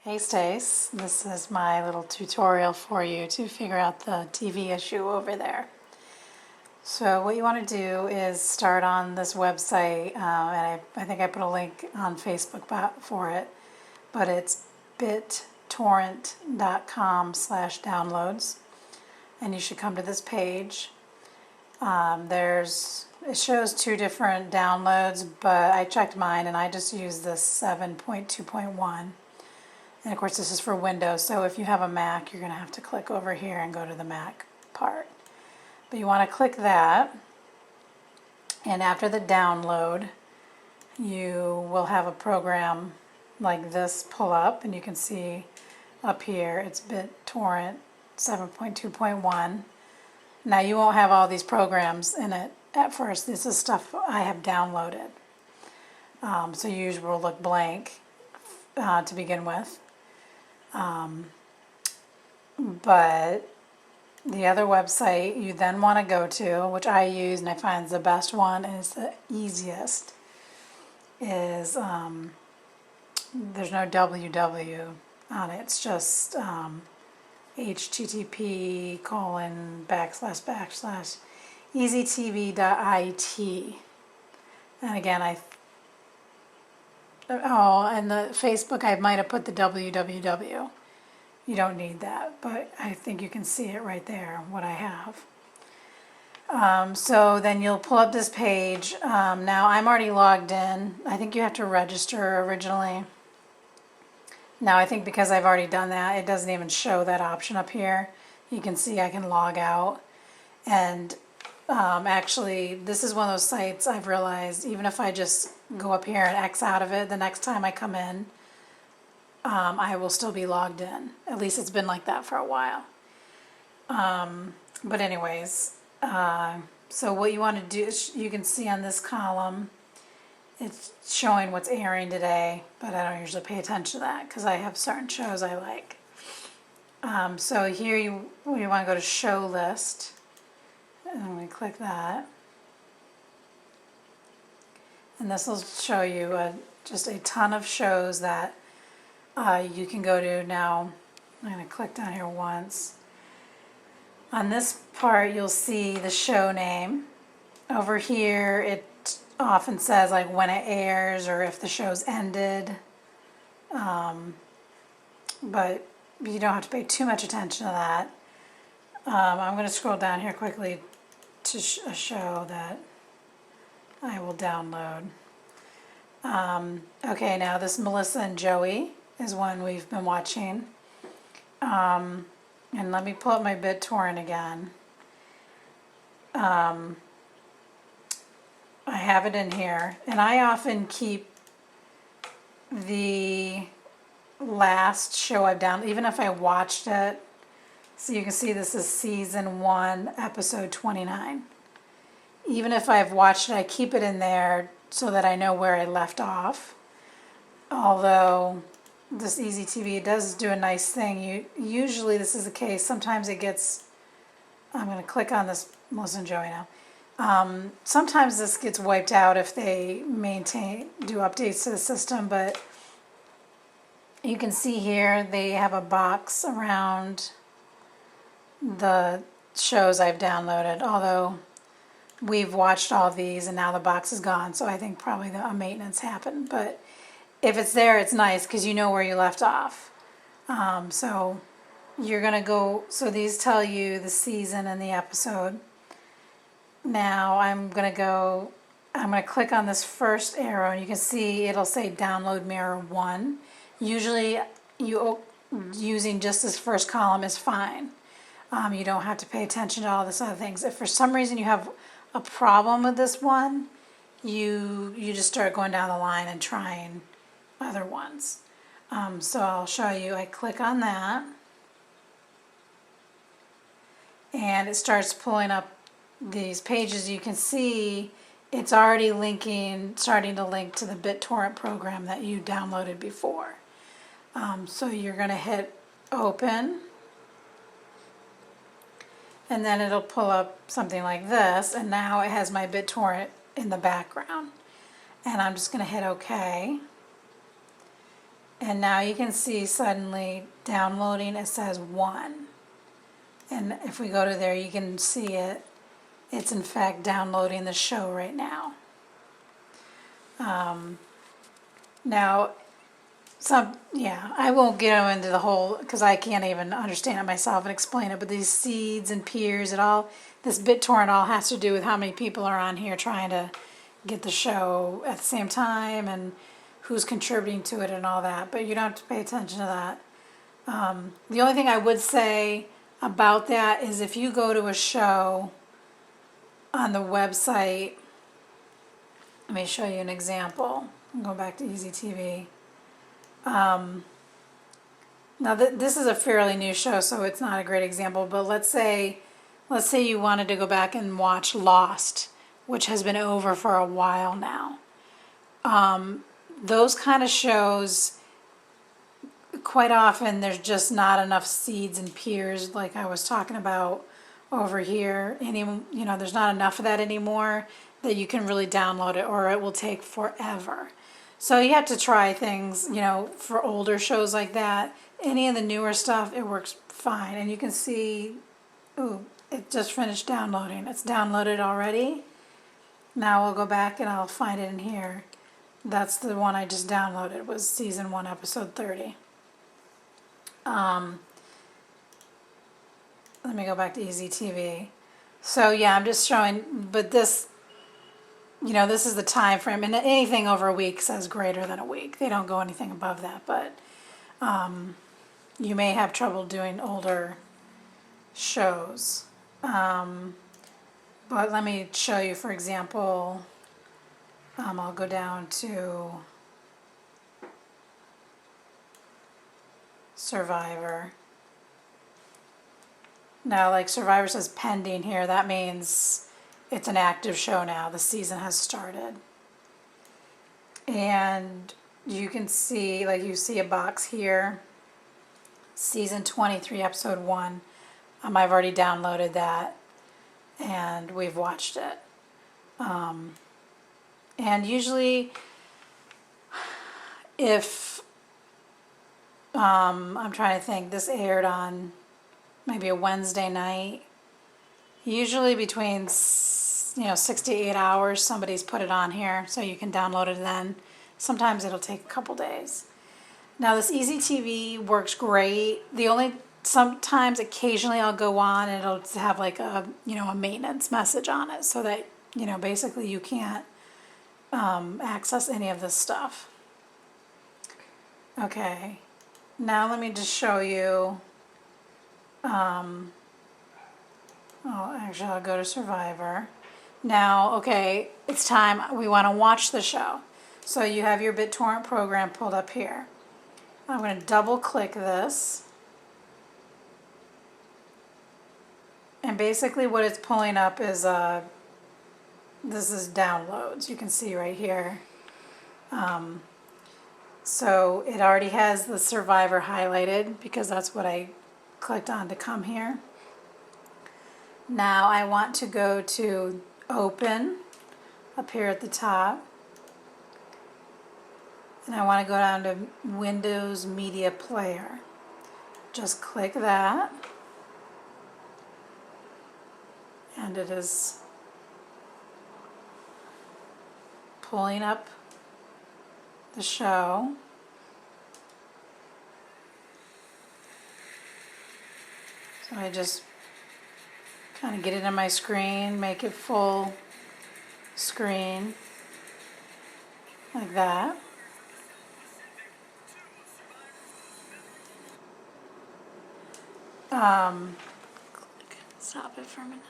Hey Stace, this is my little tutorial for you to figure out the TV issue over there. So what you want to do is start on this website, and I think I put a link on Facebook for it, but it's bittorrent.com/downloads, and you should come to this page. It shows two different downloads, but I checked mine and I just used the 7.2.1. And of course this is for Windows, so if you have a Mac, you're going to have to click over here and go to the Mac part. But you want to click that, and after the download, you will have a program like this pull up, and you can see up here, it's BitTorrent 7.2.1. Now you won't have all these programs in it at first. This is stuff I have downloaded. So yours will look blank to begin with. But the other website you then want to go to, which I use and I find is the best one and it's the easiest, is there's no www on it. It's just http://eztv.it. And again, and the Facebook, I might have put the www. You don't need that, but I think you can see it right there, what I have. So then you'll pull up this page. Now I'm already logged in. I think you have to register originally. Now I think because I've already done that, it doesn't even show that option up here. You can see I can log out. And actually, this is one of those sites I've realized, even if I just go up here and X out of it, the next time I come in, I will still be logged in. At least it's been like that for a while. But anyways, so what you want to do is, you can see on this column, it's showing what's airing today, but I don't usually pay attention to that because I have certain shows I like. So here you want to go to show list, and we click that. And this will show you just a ton of shows that you can go to. Now, I'm going to click down here once. On this part, you'll see the show name. Over here, it often says like when it airs or if the show's ended. But you don't have to pay too much attention to that. I'm going to scroll down here quickly to a show that I will download. Okay, now this Melissa and Joey is one we've been watching. And let me pull up my BitTorrent again. I have it in here, and I often keep the last show I've downloaded, even if I watched it. So you can see this is season 1, episode 29. Even if I've watched it, I keep it in there so that I know where I left off. Although this EZTV does do a nice thing. Usually this is the case. Sometimes it gets, I'm going to click on this Melissa and Joey now. Sometimes this gets wiped out if they do updates to the system, but you can see here they have a box around the shows I've downloaded, although we've watched all of these and now the box is gone, so I think probably a maintenance happened. But if it's there, it's nice because you know where you left off. So you're going to go, so these tell you the season and the episode. Now I'm going to click on this first arrow, and you can see it'll say download mirror 1. Usually using just this first column is fine. You don't have to pay attention to all this other things. If for some reason you have a problem with this one, you just start going down the line and trying other ones. So I'll show you. I click on that, and it starts pulling up these pages. You can see it's already starting to link to the BitTorrent program that you downloaded before. So you're going to hit open, and then it'll pull up something like this, and now it has my BitTorrent in the background. And I'm just going to hit OK. And now you can see suddenly downloading, it says 1. And if we go to there, you can see it. It's in fact downloading the show right now. Now, I won't get into the whole, because I can't even understand it myself and explain it, but these seeds and peers, this BitTorrent all has to do with how many people are on here trying to get the show at the same time and who's contributing to it and all that, but you don't have to pay attention to that. The only thing I would say about that is if you go to a show on the website, let me show you an example. I'm going back to EZTV. Now this is a fairly new show, so it's not a great example, but let's say you wanted to go back and watch Lost, which has been over for a while now. Those kind of shows, quite often there's just not enough seeds and peers like I was talking about over here. There's not enough of that anymore that you can really download it, or it will take forever. So you have to try things, for older shows like that. Any of the newer stuff, it works fine. And you can see, it just finished downloading. It's downloaded already. Now we'll go back and I'll find it in here. That's the one I just downloaded. It was season 1, episode 30. Let me go back to EZTV. So yeah, I'm just showing, but this, this is the time frame, and anything over a week says greater than a week. They don't go anything above that, but you may have trouble doing older shows. But let me show you, for example, I'll go down to Survivor. Now, like Survivor says pending here, that means it's an active show now. The season has started. And you can see, you see a box here, season 23, episode 1. I've already downloaded that, and we've watched it. And usually, if, I'm trying to think, this aired on maybe a Wednesday night, usually between 6 to 8 hours somebody's put it on here, so you can download it then. Sometimes it'll take a couple days. Now this EZTV works great. Sometimes occasionally I'll go on and it'll have like a maintenance message on it, so that basically you can't access any of this stuff. Okay, now let me just show you. I'll go to Survivor. Now, okay, it's time. We want to watch the show. So you have your BitTorrent program pulled up here. I'm going to double click this. And basically what it's pulling up is, this is downloads. You can see right here. So it already has the Survivor highlighted because that's what I clicked on to come here. Now I want to go to Open up here at the top, and I want to go down to Windows Media Player. Just click that, and it is pulling up the show. So I just kind of get it on my screen, make it full screen, like that. Stop it for a minute.